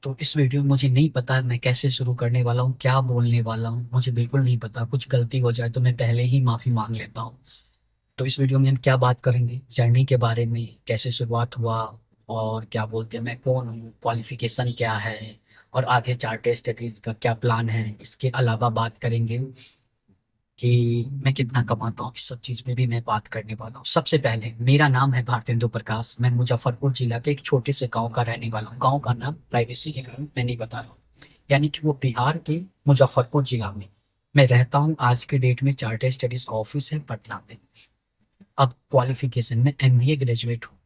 तो इस वीडियो में मुझे नहीं पता मैं कैसे शुरू करने वाला हूँ, क्या बोलने वाला हूँ, मुझे बिल्कुल नहीं पता। कुछ गलती हो जाए तो मैं पहले ही माफ़ी मांग लेता हूँ। तो इस वीडियो में हम क्या बात करेंगे, जर्नी के बारे में, कैसे शुरुआत हुआ और क्या बोलते हैं, मैं कौन हूँ, क्वालिफिकेशन क्या है और आगे चार्टर्ड स्टडीज़ का क्या प्लान है। इसके अलावा बात करेंगे कि मैं कितना कमाता हूँ। इस सब चीज़ में भी मैं बात करने वाला हूँ। सबसे पहले, मेरा नाम है भारतेंदु प्रकाश। मैं मुजफ्फरपुर जिला के एक छोटे से गांव का रहने वाला हूँ। गांव का नाम प्राइवेसी के कारण मैं नहीं बता रहा हूँ, यानी कि वो बिहार के मुजफ्फरपुर जिला में मैं रहता हूँ। आज के डेट में चार्टर्ड स्टडीज का ऑफिस है पटना में। अब क्वालिफिकेशन में एमबीए ग्रेजुएट हूँ।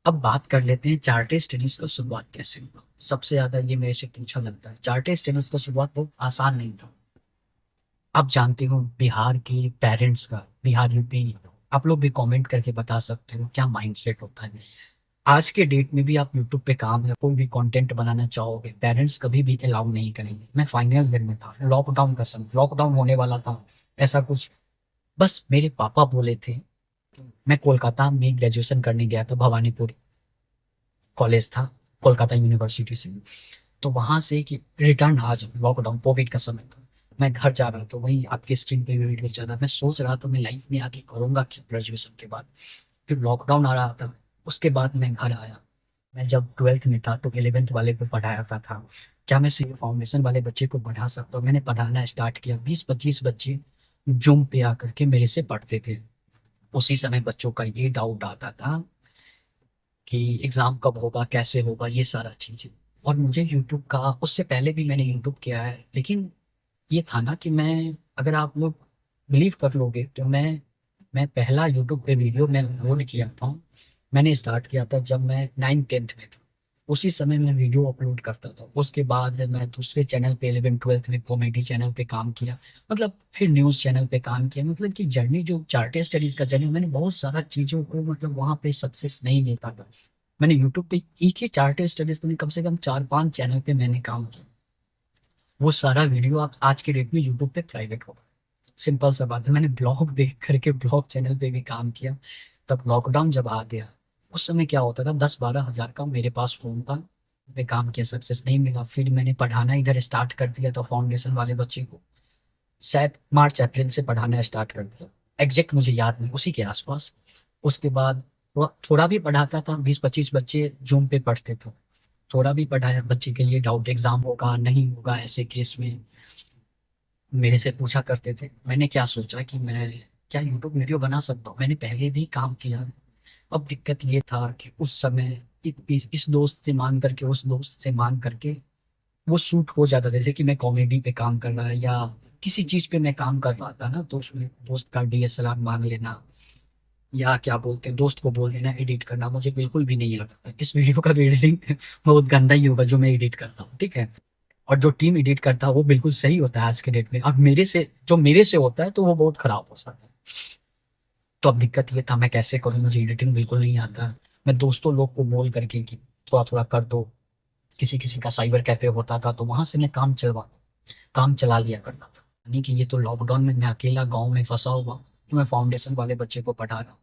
अब बात कर लेते हैं चार्टर्ड स्टडीज का शुरुआत कैसे हुआ। सबसे ज्यादा ये मेरे से पूछा जाता है। चार्टर्ड स्टडीज का शुरुआत बहुत आसान नहीं था। आप जानते हो बिहार के पेरेंट्स का, बिहार यूपी, आप लोग भी कमेंट करके बता सकते हो क्या माइंडसेट होता है। आज के डेट में भी आप यूट्यूब पे काम या कोई भी कंटेंट बनाना चाहोगे, पेरेंट्स कभी भी अलाउ नहीं करेंगे। मैं फाइनल ईयर में था, लॉकडाउन का समय, लॉकडाउन होने वाला था, ऐसा कुछ। बस मेरे पापा बोले थे। मैं कोलकाता में ग्रेजुएशन करने गया था, भवानीपुर कॉलेज था, कोलकाता यूनिवर्सिटी से। तो वहां से कि रिटर्न आज लॉकडाउन कोविड का समय था, मैं घर जा रहा था, वहीं आपके स्क्रीन पे भी वीडियो चल रहा। मैं सोच रहा था मैं लाइफ में आगे करूंगा क्या ग्रेजुएशन के बाद। फिर लॉकडाउन आ रहा था, उसके बाद मैं घर आया। मैं जब ट्वेल्थ में था तो इलेवेंथ वाले को पढ़ाता था। क्या मैं सिर्फ फाउंडेशन वाले बच्चे को पढ़ा सकता हूँ? मैंने पढ़ाना स्टार्ट किया। 20-25 बच्चे जूम पे आकर के मेरे से पढ़ते थे। उसी समय बच्चों का ये डाउट आता था कि एग्जाम कब होगा, कैसे होगा, ये सारा चीजें। और मुझे यूट्यूब का, उससे पहले भी मैंने यूट्यूब किया है, लेकिन ये था ना कि मैं, अगर आप लोग बिलीव कर लोगे तो मैं पहला यूट्यूब पे वीडियो मैं अपलोड किया था, मैंने स्टार्ट किया था जब मैं 9th 10th में था। उसी समय मैं वीडियो अपलोड करता था। उसके बाद मैं दूसरे चैनल पे 11th 12th में कॉमेडी चैनल पे काम किया, मतलब फिर न्यूज़ चैनल पे काम किया। मतलब कि जर्नी जो चार्टर्ड स्टडीज का जर्नी, मैंने बहुत सारा चीज़ों को, मतलब वहाँ पे सक्सेस नहीं ले पाता। मैंने यूट्यूब पे एक ही चार्टर्ड स्टडीज पे कम से कम 4-5 चैनल पे मैंने काम किया। वो सारा वीडियो आप आज के डेट में यूट्यूब पे प्राइवेट होगा। सिंपल सा बात है। मैंने ब्लॉग देख करके ब्लॉग चैनल पे भी काम किया। तब लॉकडाउन जब आ गया, उस समय क्या होता था, 10-12 हज़ार का मेरे पास फोन था। पे काम किया, सक्सेस नहीं मिला। फिर मैंने पढ़ाना इधर स्टार्ट कर दिया था फाउंडेशन वाले बच्चे को। शायद मार्च अप्रैल से पढ़ाना स्टार्ट कर दिया, एग्जैक्ट मुझे याद नहीं, उसी के आसपास। उसके बाद थोड़ा थोड़ा भी पढ़ाता था, 20-25 बच्चे जूम पे पढ़ते थे। थोड़ा भी पढ़ाया, बच्चे के लिए डाउट, एग्जाम होगा नहीं होगा, ऐसे केस में मेरे से पूछा करते थे। मैंने क्या सोचा कि मैं क्या यूट्यूब वीडियो बना सकता हूँ, मैंने पहले भी काम किया है। अब दिक्कत ये था कि उस समय इस दोस्त से मांग करके, उस दोस्त से मांग करके वो शूट हो जाता था। जैसे कि मैं कॉमेडी पे काम कर रहा है या किसी चीज पे मैं काम कर रहा था ना, तो उसमें दोस्त का डीएसएलआर मांग लेना, या क्या बोलते हैं, दोस्त को बोल देना एडिट करना, मुझे बिल्कुल भी नहीं आता था। इस वीडियो का एडिटिंग बहुत गंदा ही होगा जो मैं एडिट करता हूँ, ठीक है। और जो टीम एडिट करता है वो बिल्कुल सही होता है आज के डेट में। अब मेरे से होता है तो वो बहुत खराब हो सकता है। तो अब दिक्कत ये था मैं कैसे करूँ, मुझे एडिटिंग बिल्कुल नहीं आता। मैं दोस्तों लोग को बोल करके कि थोड़ा थोड़ा कर दो। किसी किसी का साइबर कैफे होता था तो वहां से मैं काम चला लिया करता था। नहीं कि ये तो लॉकडाउन में मैं अकेला गांव में फंसा हुआ, तो मैं फाउंडेशन वाले बच्चे को पढ़ा रहा हूँ।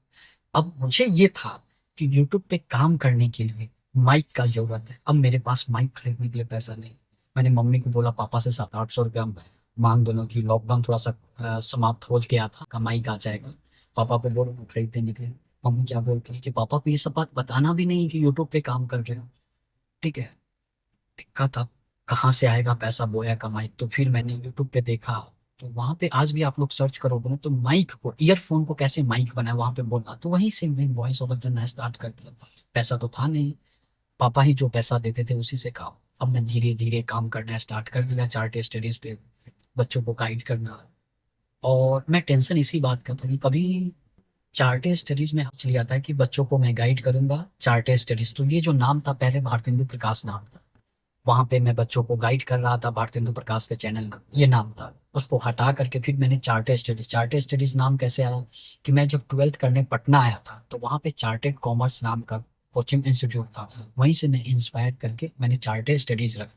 अब मुझे ये था कि यूट्यूब पे काम करने के लिए माइक का जरूरत है। अब मेरे पास माइक खरीदने के लिए पैसा नहीं। मैंने मम्मी को बोला पापा से 700-800 रुपया मांग दो ना, कि लॉकडाउन थोड़ा सा समाप्त हो गया था, का माइक आ जाएगा। पापा को बोलो वो खरीद देने के लिए। मम्मी क्या बोलती है कि पापा को ये सब बात बताना भी नहीं कि यूट्यूब पे काम कर रहे हो, ठीक है। दिक्कत अब कहाँ से आएगा पैसा, बोया कमाई। तो फिर मैंने यूट्यूब पे देखा, तो वहां पे आज भी आप लोग सर्च करोगे ना तो माइक को, ईयरफोन को कैसे माइक बनाए वहां पे बोलना, तो वहीं से मैं वॉइस ओवर करना स्टार्ट कर दिया। पैसा तो था नहीं, पापा ही जो पैसा देते थे उसी से काम। अब मैं धीरे धीरे काम करना स्टार्ट कर दिया चार्ट स्टडीज पे, बच्चों को गाइड करना। और मैं टेंशन इसी बात का था कि कभी चार्ट स्टडीज में चल जाता है कि बच्चों को मैं गाइड करूंगा चार्ट स्टडीज। तो ये जो नाम था पहले भारतेंदु प्रकाश नाम था, वहां पे मैं बच्चों को गाइड कर रहा था, भारतेंदु प्रकाश के चैनल का ये नाम था। उसको हटा करके फिर मैंने चार्टेड स्टडीज नाम कैसे आया, कि मैं जब 12th करने पटना आया था तो वहां पे चार्टेड कॉमर्स नाम का कोचिंग इंस्टीट्यूट था, वहीं से मैं इंस्पायर करके मैंने चार्टेड स्टडीज रख,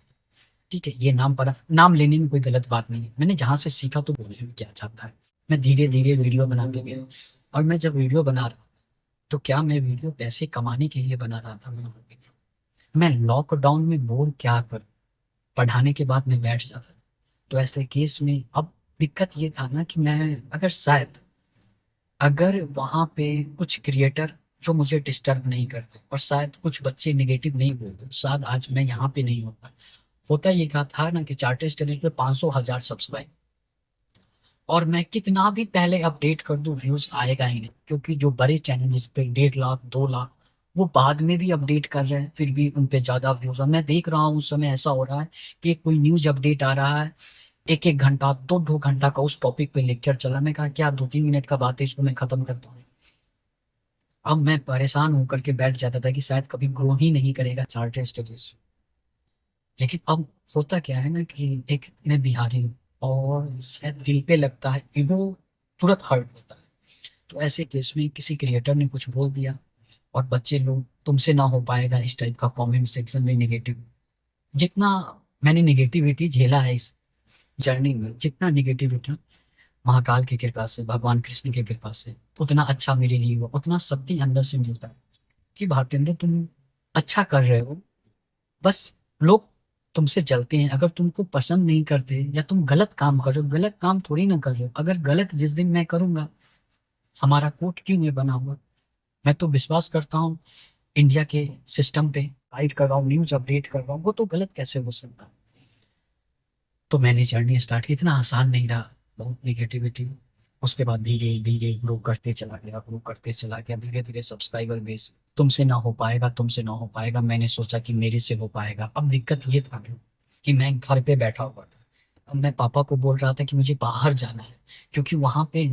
ठीक है। ये नाम पड़ा, नाम लेने में कोई गलत बात नहीं है, मैंने जहां से सीखा तो बोलने में क्या चाहता है। मैं धीरे धीरे वीडियो बनाते गया। और मैं जब वीडियो बना रहा, तो क्या मैं वीडियो पैसे कमाने के लिए बना रहा था? मैं लॉकडाउन में बोर क्या करूँ, पढ़ाने के बाद मैं बैठ जाता था। तो ऐसे केस में अब दिक्कत ये था ना कि मैं अगर शायद अगर वहाँ पे कुछ क्रिएटर जो मुझे डिस्टर्ब नहीं करते और शायद कुछ बच्चे नेगेटिव नहीं बोलते, शायद आज मैं यहाँ पे नहीं होता। होता ये कहा था ना कि चार्टर स्टडीज पे 500,000 सब्सक्राइब, और मैं कितना भी पहले अपडेट कर दूं व्यूज आएगा ही नहीं, क्योंकि जो बड़े चैनल जिस पे 1.5 लाख 2 लाख वो बाद में भी अपडेट कर रहे हैं, फिर भी उन पे ज्यादा व्यूज। और मैं देख रहा हूँ उस समय ऐसा हो रहा है कि कोई न्यूज अपडेट आ रहा है, एक एक घंटा 2 2 घंटा का उस टॉपिक पे लेक्चर चला। मैं कहा क्या 2 3 मिनट का बात है, इसको मैं खत्म करता हूँ। अब मैं परेशान होकर के बैठ जाता था कि शायद कभी ग्रो ही नहीं करेगा चार्टर स्टडीज। लेकिन अब होता क्या है ना कि एक मैं बिहारी हूँ और शायद दिल पे लगता है, ईगो तुरंत हर्ट होता है। तो ऐसे केस में किसी क्रिएटर ने कुछ बोल दिया और बच्चे लोग तुमसे ना हो पाएगा इस टाइप का कमेंट सेक्शन में नेगेटिव। जितना मैंने नेगेटिविटी झेला है इस जर्नी में, जितना नेगेटिविटी महाकाल की कृपा से, भगवान कृष्ण की कृपा से, उतना अच्छा मेरे लिए हुआ, उतना शक्ति अंदर से मिलता है कि भारतेंद्र तुम अच्छा कर रहे हो। बस लोग तुमसे जलते हैं अगर तुमको पसंद नहीं करते, या तुम गलत काम कर रहे हो। गलत काम थोड़ी ना कर रहे हो, अगर गलत जिस दिन मैं करूंगा, हमारा कोर्ट क्यों नहीं बना हुआ। मैं तो विश्वास करता हूँ इंडिया के सिस्टम पे, गाइड कर रहा हूँ, न्यूज अपडेट कर रहा हूँ, वो तो गलत कैसे हो सकता है। तो मैंने जर्नी स्टार्ट की, इतना आसान नहीं रहा, बहुत निगेटिविटी। उसके बाद धीरे धीरे ग्रो करते चला गया, ग्रो करते चला गया, धीरे धीरे सब्सक्राइबर बेस। तुमसे ना हो पाएगा, तुमसे ना हो पाएगा, मैंने सोचा कि मेरे से हो पाएगा। अब दिक्कत ये था कि मैं घर पे बैठा हुआ था। अब मैं पापा को बोल रहा था कि मुझे बाहर जाना है, क्योंकि वहां पे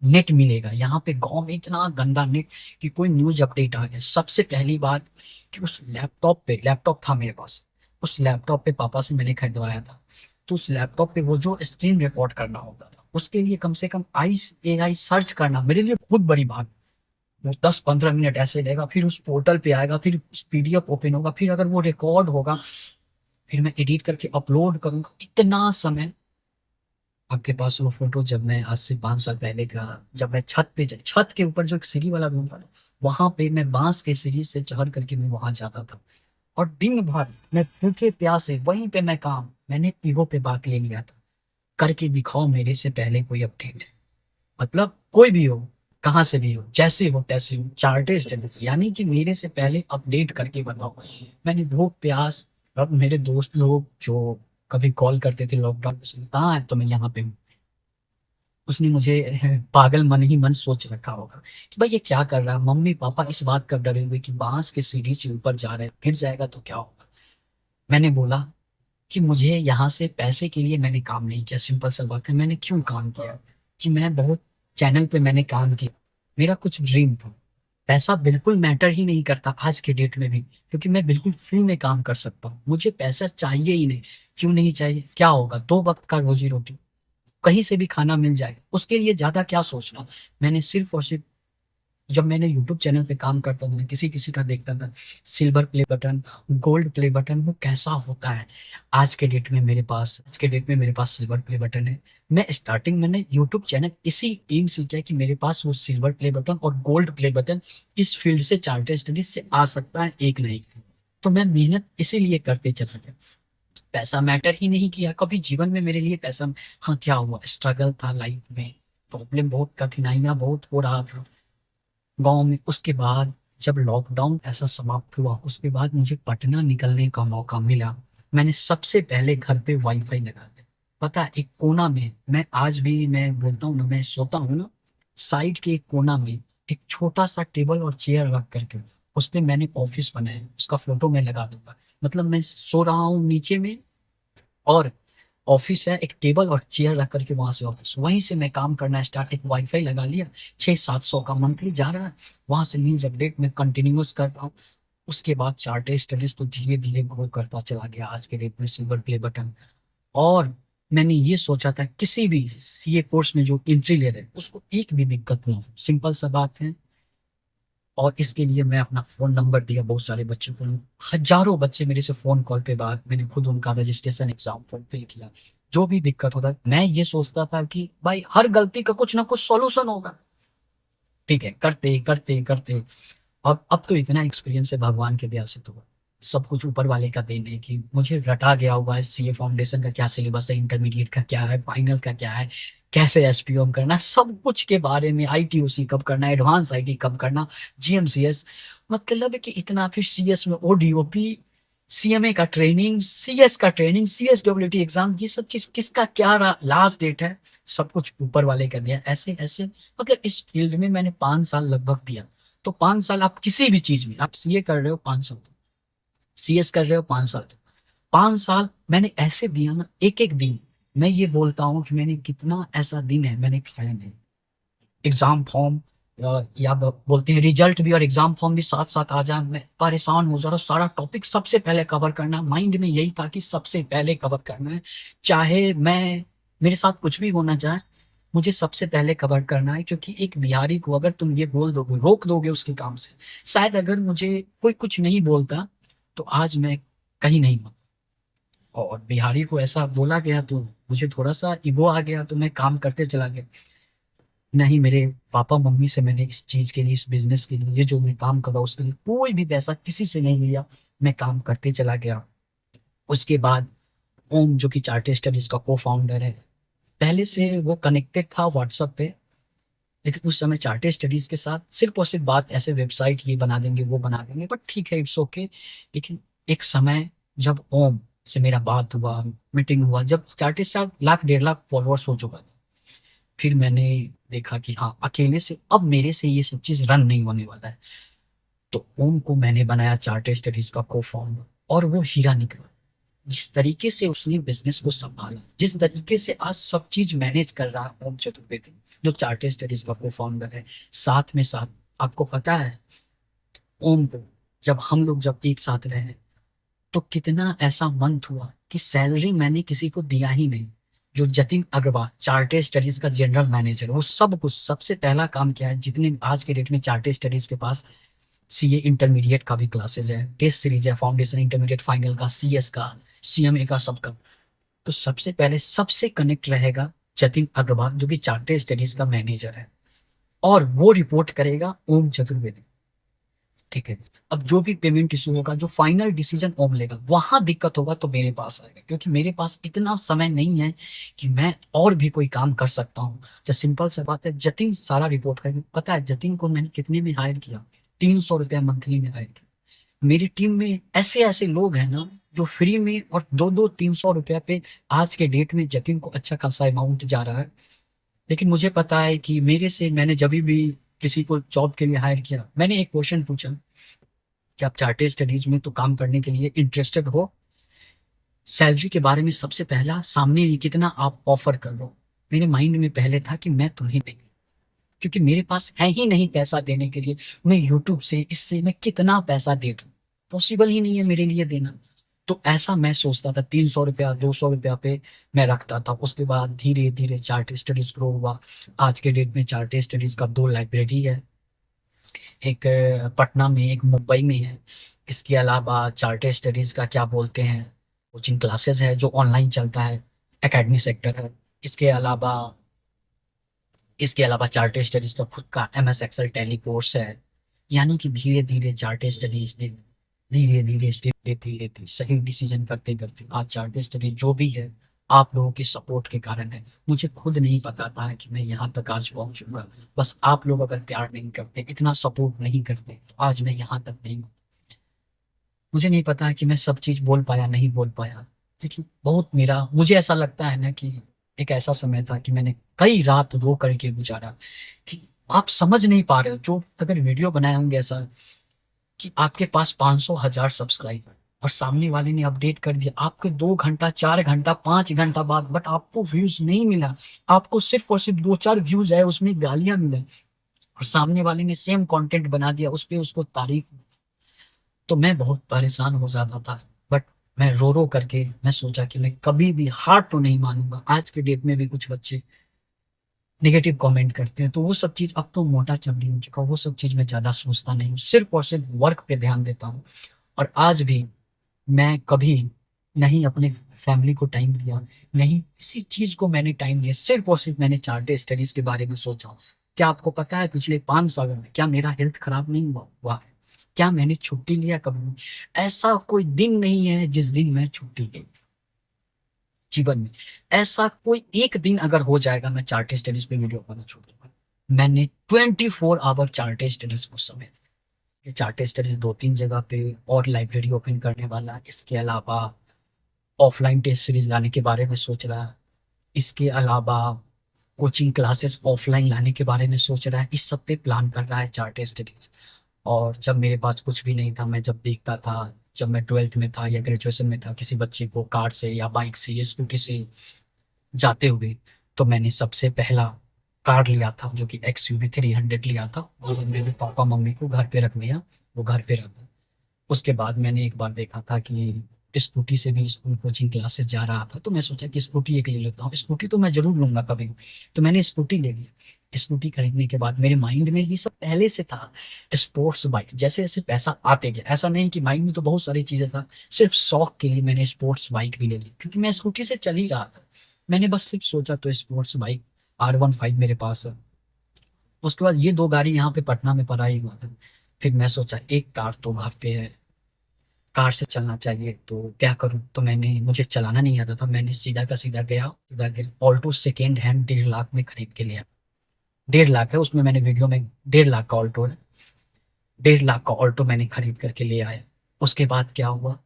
नेट मिलेगा। यहाँ पे गांव में इतना गंदा नेट कि कोई न्यूज अपडेट आ गया। सबसे पहली बात कि उस लैपटॉप पे, लैपटॉप था मेरे पास, उस लैपटॉप पे पापा से मैंने खरीदवाया था। तो उस लैपटॉप पे वो जो स्क्रीन रिकॉर्ड करना होता था, उसके लिए कम से कम AI सर्च करना मेरे लिए बहुत बड़ी बात। वो 10 15 मिनट ऐसे लेगा, फिर उस पोर्टल पे आएगा, फिर उस PDF ओपन होगा, फिर अगर वो रिकॉर्ड होगा, फिर मैं एडिट करके अपलोड करूंगा, इतना समय। आपके पास वो फोटो जब मैं आज से 5 साल पहले का, जब मैं छत के ऊपर जो एक सीढ़ी वाला रूम था ना, वहां पे मैं बांस के सीढ़ी से चढ़ करके मैं वहां जाता था। और दिन भर मैं भूखे प्यासे वहीं पे मैं काम, मैंने ईगो पे बात ले लिया था, करके दिखाओ मेरे से पहले कोई अपडेट। मतलब कोई भी हो, कहाँ से भी हो, जैसे हो तैसे हो, चार्टेड स्टेटस, यानी कि मेरे से पहले अपडेट करके बताओ। मैंने भूख प्यास, अब मेरे दोस्त लोग जो कभी कॉल करते थे लॉकडाउन में, कहाँ है, तो मैं यहाँ पे हूँ। उसने मुझे पागल मन ही मन सोच रखा होगा कि भाई ये क्या कर रहा है। मम्मी पापा इस बात का डरे हुए कि बांस के सीढ़ी से ऊपर जा रहे हैं, गिर जाएगा तो क्या होगा। मैंने बोला कि मुझे यहाँ से पैसे के लिए मैंने काम नहीं किया, सिंपल सा बात है। मैंने क्यों काम किया कि मैं बहुत चैनल पे मैंने काम किया, मेरा कुछ ड्रीम था। पैसा बिल्कुल मैटर ही नहीं करता आज के डेट में भी, क्योंकि मैं बिल्कुल फ्री में काम कर सकता हूँ, मुझे पैसा चाहिए ही नहीं। क्यों नहीं चाहिए, क्या होगा, 2 वक्त का रोजी रोटी, कहीं से भी खाना मिल जाएगा, उसके लिए ज्यादा क्या सोचना। मैंने सिर्फ और सिर्फ, जब मैंने यूट्यूब चैनल पे काम करता था, मैं किसी किसी का देखता था silver play button, gold play button, वो कैसा होता है। आज के डेट में मेरे पास सिल्वर प्ले बटन है। मैं स्टार्टिंग मैंने यूट्यूब चैनल इसी एम से किया कि मेरे पास वो सिल्वर प्ले बटन और गोल्ड प्ले बटन इस फील्ड से, चार्टर स्टडीज से आ सकता है एक ना एक दिन। तो मैं मेहनत इसीलिए करते चला गया, पैसा मैटर ही नहीं किया कभी जीवन में मेरे लिए पैसा। हाँ, क्या हुआ, स्ट्रगल था लाइफ में, प्रॉब्लम बहुत, कठिनाइयां बहुत हो रहा था गांव में। उसके बाद जब लॉकडाउन ऐसा समाप्त हुआ, उसके बाद मुझे पटना निकलने का मौका मिला। मैंने सबसे पहले घर पे वाईफाई लगा दिया। पता है, एक कोना में, मैं आज भी मैं बोलता हूँ ना, मैं सोता हूँ ना, साइड के एक कोना में एक छोटा सा टेबल और चेयर रख करके उस पे मैंने ऑफिस बनाया, उसका फोटो मैं लगा दूंगा। मतलब मैं सो रहा हूँ नीचे में, और ऑफिस है, एक टेबल और चेयर रख करके वहां से ऑफिस, वहीं से मैं काम करना स्टार्ट। एक वाईफाई लगा लिया, 600 700 का मंथली जा रहा है, वहां से न्यूज अपडेट में कंटिन्यूअस कर रहा हूँ। उसके बाद चार्टर स्टडीज तो धीरे धीरे ग्रो करता चला गया, आज के डेट में सिल्वर प्ले बटन। और मैंने ये सोचा था किसी भी CA कोर्स में जो एंट्री ले रहे हैं उसको एक भी दिक्कत ना हो, सिंपल सा बात है। और इसके लिए मैं अपना फोन नंबर दिया बहुत सारे बच्चों को, हजारों बच्चे मेरे से फोन कॉल पे बात, मैंने खुद उनका रजिस्ट्रेशन एग्जाम फिल किया। जो भी दिक्कत होता, मैं ये सोचता था कि भाई हर गलती का कुछ ना कुछ सॉल्यूशन होगा। ठीक है, करते करते करते अब तो इतना एक्सपीरियंस है भगवान के दया से। तो सब कुछ ऊपर वाले का देन है कि मुझे रटा गया हुआ है सीए फाउंडेशन का क्या सिलेबस है, इंटरमीडिएट का क्या है, फाइनल का क्या है, कैसे एसपीओम करना है, सब कुछ के बारे में, आईटीओसी कब करना है, एडवांस आईटी कब करना, जीएमसीएस, मतलब है कि इतना, फिर सीएस में ओडीओपी, सीएमए का ट्रेनिंग, सीएस का ट्रेनिंग, सीएसडब्ल्यूटी एग्जाम, ये सब चीज किसका क्या लास्ट डेट है, सब कुछ ऊपर वाले का दिया। ऐसे ऐसे मतलब इस फील्ड में मैंने 5 साल लगभग दिया। तो 5 साल आप किसी भी चीज में, आप सीए कर रहे हो 5 साल, सीएस कर रहे हो 5 साल, 5 साल मैंने ऐसे दिया ना, एक एक दिन। मैं ये बोलता हूँ कि मैंने कितना ऐसा दिन है मैंने खाया नहीं। एग्जाम फॉर्म या बोलते हैं रिजल्ट भी और एग्जाम फॉर्म भी साथ साथ आ जाए, मैं परेशान हो जा रहा हूँ। सारा टॉपिक सबसे पहले कवर करना, माइंड में यही था कि सबसे पहले कवर करना है, चाहे मैं, मेरे साथ कुछ भी होना चाहे, मुझे सबसे पहले कवर करना है। क्योंकि एक बिहारी को अगर तुम ये बोल दोगे, रोक दोगे उसके काम से, शायद अगर मुझे कोई कुछ नहीं बोलता तो आज मैं कहीं नहीं होता। और बिहारी को ऐसा बोला गया तो मुझे थोड़ा सा ईगो आ गया, तो मैं काम करते चला गया। नहीं, मेरे पापा मम्मी से मैंने इस चीज के लिए, इस बिजनेस के लिए, ये जो मैं काम कर रहा हूँ उसके लिए कोई भी पैसा किसी से नहीं लिया, मैं काम करते चला गया। उसके बाद ओम जो कि चार्टेड स्टडीज का को फाउंडर है, पहले से वो कनेक्टेड था व्हाट्सएप पे, लेकिन उस समय चार्टेड स्टडीज के साथ सिर्फ और सिर्फ बात ऐसे, वेबसाइट ये बना देंगे वो बना देंगे, बट ठीक है, इट्स ओके। लेकिन एक समय जब ओम से मेरा बात हुआ, मीटिंग हुआ, जब चार्टेड साथ लाख 1.5 लाख फॉलोअर्स हो चुका था, फिर मैंने देखा कि हाँ, अकेले से अब मेरे से ये सब चीज रन नहीं होने वाला है। तो ओम को मैंने बनाया चार्टेड स्टडीज का को फाउंडर, और वो हीरा निकला। जिस तरीके से उसने बिजनेस को संभाला, जिस तरीके से आज सब चीज मैनेज कर रहा है ओम चतुर्वेदी, जो चार्टेड स्टडीज का को फाउंडर है। साथ में साथ आपको पता है, ओम को जब हम लोग जब एक साथ रहे, तो कितना ऐसा मंथ हुआ कि सैलरी मैंने किसी को दिया ही नहीं। जो जतिन अग्रवाल चार्टेड स्टडीज का जनरल मैनेजर, वो सब कुछ सबसे पहला काम किया है। जितने आज के डेट में चार्टेड स्टडीज के पास सीए इंटरमीडिएट का भी क्लासेस है, टेस्ट सीरीज है, फाउंडेशन, इंटरमीडिएट, फाइनल का, सीएस का, सीएमए का, सबका, तो सबसे पहले सबसे कनेक्ट रहेगा जतिन अग्रवाल, जो कि चार्टेड स्टडीज का मैनेजर है, और वो रिपोर्ट करेगा ओम चतुर्वेदी। ठीक है, अब जो भी पेमेंट इशू होगा, जो फाइनल डिसीजन ओम लेगा, वहां दिक्कत होगा तो मेरे पास आएगा, क्योंकि मेरे पास इतना समय नहीं है कि मैं और भी कोई काम कर सकता हूँ। तो सिंपल सा बात है, जतिन सारा रिपोर्ट करेगा। पता है जतिन को मैंने कितने में हायर किया? 300 रुपया मंथली में हायर किया। मेरी टीम में ऐसे ऐसे लोग हैं ना, जो फ्री में और 200-300 रुपया पे आज के डेट में जतिन को अच्छा खासा अमाउंट जा रहा है। लेकिन मुझे पता है कि मेरे से, मैंने जब भी किसी को जॉब के लिए हायर किया, मैंने एक क्वेश्चन पूछा कि आप चार्टेड स्टडीज में तो काम करने के लिए इंटरेस्टेड हो, सैलरी के बारे में सबसे पहला सामने में कितना आप ऑफर कर रहे हो? मेरे माइंड में पहले था कि मैं तुम्हें नहीं, क्योंकि मेरे पास है ही नहीं पैसा देने के लिए। मैं यूट्यूब से, इससे मैं कितना पैसा दे दूं? पॉसिबल ही नहीं है मेरे लिए देना। तो ऐसा मैं सोचता था, 300 रुपया, 200 रुपया पे मैं रखता था। उसके बाद धीरे धीरे चार्ट स्टडीज ग्रो हुआ। आज के डेट में चार्ट स्टडीज का 2 लाइब्रेरी है, एक पटना में, एक मुंबई में है। इसके अलावा चार्ट स्टडीज का क्या बोलते हैं, कोचिंग क्लासेस है जो ऑनलाइन चलता है, एकेडमी सेक्टर है। इसके अलावा इसके अलावा चार्ट स्टडीज का खुद का एमएस एक्सेल टैली कोर्स है। यानी कि धीरे धीरे चार्ट स्टडीज ने धीरे धीरे स्टेप लेते लेते सही डिसीजन करते करते आज चार्ट स्टडीज जो भी है, आप लोगों के सपोर्ट के कारण है। मुझे खुद नहीं पता था कि मैं यहाँ तक आज पहुंचूंगा। बस आप लोग अगर प्यार नहीं करते, इतना सपोर्ट नहीं करते, तो आज मैं यहाँ तक नहीं हूँ। मुझे नहीं पता कि मैं सब चीज बोल पाया नहीं बोल पाया, लेकिन बहुत, मेरा, मुझे ऐसा लगता है ना कि एक ऐसा समय था कि मैंने कई रात रो करके गुजारा। कि आप समझ नहीं पा रहे हो, जो अगर वीडियो बनाए होंगे ऐसा कि आपके पास 500,000 सब्सक्राइबर, और सामने वाले ने अपडेट कर दिया आपके 2 घंटा, 4 घंटा, 5 घंटा बाद, बट आपको व्यूज नहीं मिला। आपको सिर्फ और सिर्फ 2-4 व्यूज है, उसमें गालियां मिले, और सामने वाले ने सेम कंटेंट बना दिया, उस पे उसको तारीफ। तो मैं बहुत परेशान हो जाता था। बट मैं रो रो करके मैं सोचा कि मैं कभी भी हार तो नहीं मानूंगा। आज के डेट में भी कुछ बच्चे निगेटिव कमेंट करते हैं, तो वो सब चीज अब तो मोटा चमड़ी हो चुका, वो सब चीज मैं ज्यादा सोचता नहीं हूँ, सिर्फ और सिर्फ वर्क पे ध्यान देता हूँ। और आज भी मैं कभी नहीं अपने फैमिली को टाइम दिया, नहीं किसी चीज को मैंने टाइम दिया, सिर्फ और सिर्फ मैंने चार्टेड स्टडीज के बारे में सोचा। क्या आपको पता है पिछले 5 सालों में क्या मेरा हेल्थ खराब नहीं हुआ है? क्या मैंने छुट्टी लिया कभी? ऐसा कोई दिन नहीं है जिस दिन मैं छुट्टी ले, जीवन में ऐसा कोई एक दिन अगर हो जाएगा मैं चार्ट स्टडीज पे वीडियो बनाना छोड़ दूंगा। मैंने 24 आवर चार्ट स्टडीज को समय, ये चार्ट स्टडीज 2-3 जगह पे और लाइब्रेरी ओपन करने वाला, इसके अलावा ऑफलाइन टेस्ट सीरीज लाने के बारे में सोच रहा है, इसके अलावा कोचिंग क्लासेस ऑफलाइन लाने के बारे में सोच रहा है, इस सब पे प्लान कर रहा है चार्ट स्टडीज। और जब मेरे पास कुछ भी नहीं था, मैं जब देखता था, जब मैं 12th में था या ग्रेजुएशन में था, किसी बच्चे को कार से या बाइक से या स्कूटी से जाते हुए, तो मैंने सबसे पहला कार लिया था जो कि XUV 300 लिया था, वो मेरे पापा मम्मी को घर पे रख दिया, वो घर पे रखा। उसके बाद मैंने एक बार देखा था कि स्कूटी से भी स्कूल कोचिंग क्लासेस जा रहा था, तो मैं सोचा कि स्कूटी एक ले लेता हूँ, स्कूटी तो मैं जरूर लूंगा कभी। तो मैंने स्कूटी ले ली। स्कूटी खरीदने के बाद मेरे माइंड में ये सब पहले से था, स्पोर्ट्स बाइक। जैसे जैसे पैसा आते गया, ऐसा नहीं कि माइंड में तो बहुत सारी चीजें था, सिर्फ शौक के लिए मैंने स्पोर्ट्स बाइक भी ले ली, क्योंकि मैं स्कूटी से चल ही रहा था। मैंने बस सिर्फ सोचा तो स्पोर्ट्स बाइक R15 मेरे पास है। उसके बाद ये 2 गाड़ी यहाँ पे पटना में पड़ा ही हुआ था। फिर मैं सोचा एक कार तो घर पे है, कार से चलना चाहिए, तो क्या करूं? तो मुझे चलाना नहीं आता था, मैंने सीधा का सीधा गया ऑल्टो सेकेंड हैंड 1.5 लाख में खरीद के लिया। 1.5 लाख है उसमें, मैंने वीडियो में 1.5 लाख का ऑल्टो है, 1.5 लाख का ऑल्टो मैंने खरीद करके ले आया। उसके बाद क्या हुआ,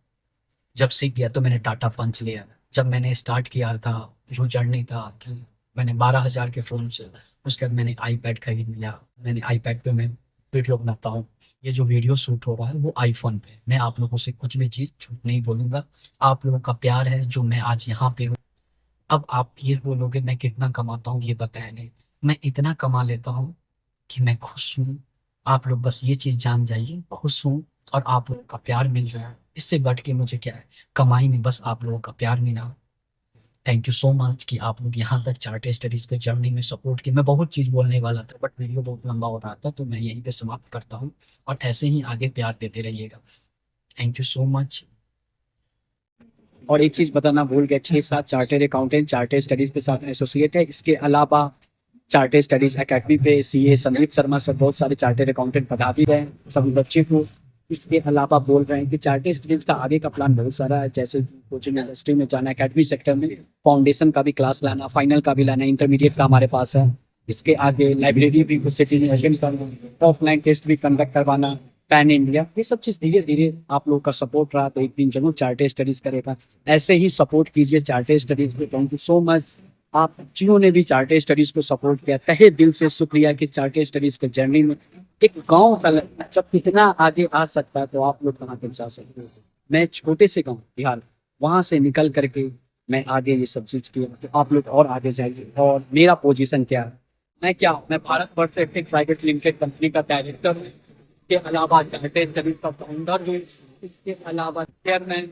जब सीख गया तो मैंने टाटा पंच लिया। जब मैंने स्टार्ट किया था, जो जर्नी था कि मैंने 12,000 के फ़ोन से, उसके बाद मैंने आईपैड खरीद लिया। मैंने आईपैड पे मैं वीडियो बनाता हूँ। ये जो वीडियो शूट हो रहा है वो आईफोन पे। मैं आप लोगों से कुछ भी चीज़ झूठ नहीं बोलूँगा। आप लोगों का प्यार है जो मैं आज यहाँ पे हूँ। अब आप ये बोलोगे मैं कितना कमाता हूँ, ये बताया नहीं। मैं इतना कमा लेता हूँ कि मैं खुश हूँ। आप लोग बस ये चीज़ जान जाइए, खुश हूँ और आप लोगों का प्यार मिल रहा है। इससे बढ़ के मुझे क्या है, कमाई में बस आप लोगों का प्यार मिला। थैंक यू सो मच कि आप लोग यहाँ तक चार्ट स्टडीज के जर्नी में सपोर्ट किए। मैं बहुत चीज़ बोलने वाला था बट वीडियो बहुत लंबा हो रहा था, तो मैं यहीं पे समाप्त करता हूँ। और ऐसे ही आगे प्यार देते रहिएगा। Thank you so much. और एक चीज बताना भूल गया, 6-7 चार्टेड अकाउंटेंट चार्टेड स्टडीज के साथ एसोसिएट है। इसके अलावा चार्टेड स्टडीज एकेडमी पे CA संदीप शर्मा सर बहुत सारे चार्टेड अकाउंटेंट पढ़ा भी रहे हैं सभी बच्चे को। इसके अलावा बोल रहे हैं कि चार्टेड स्टडीज का आगे का प्लान बहुत सारा है, जैसे कोचिंग इंडस्ट्री में जाना, एकेडमी सेक्टर में फाउंडेशन का भी क्लास लाना, फाइनल का भी लाना, इंटरमीडिएट का हमारे पास है। इसके आगे लाइब्रेरी भी कुछ सिटी में अटेंड करना, ऑफलाइन टेस्ट भी कंडक्ट करवाना, पैन इंडिया, ये सब चीज धीरे धीरे आप लोग का सपोर्ट रहा तो एक दिन जरूर चार्टेड स्टडीज करेगा। ऐसे ही सपोर्ट कीजिए चार्टेड स्टडीज को। थैंक यू सो मच, आप जिन्होंने भी चार्टेड स्टडीज को सपोर्ट किया, तहे दिल से शुक्रिया कि चार्टेड स्टडीज के जर्नी में एक गांव का जब इतना आगे आ सकता है तो आप लोग कहाँ तक जा सकते हो। मैं छोटे से गांव बिहार, वहां से निकल करके मैं आगे ये सब चीज किया, तो आप लोग और आगे जाइए। और मेरा पोजीशन क्या है, मैं भारत वर्ष एक्टिव प्राइवेट लिमिटेड कंपनी का डायरेक्टर हूँ। इसके अलावा चार्टेड स्टडीज का फाउंडर हूँ। इसके अलावा चेयरमैन,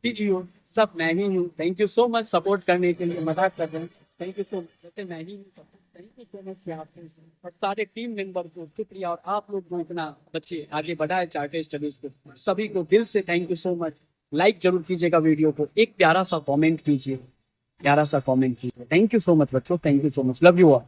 CGO सब मैं ही हूँ। Thank you so much support करने के लिए, मजाक कर रहे हैं। थैंक यू सो मच, वैसे मैं ही हूँ। थैंक यू सो मच और सारे टीम मेंबर को शुक्रिया। और आप लोग को इतना बच्चे आगे बढ़ाए चार्टेड स्टडीज को, सभी को दिल से thank you so much. Like जरूर कीजिएगा वीडियो को, एक प्यारा सा कमेंट कीजिए, प्यारा सा कमेंट कीजिए। थैंक यू सो मच बच्चों, thank you so much, love you all.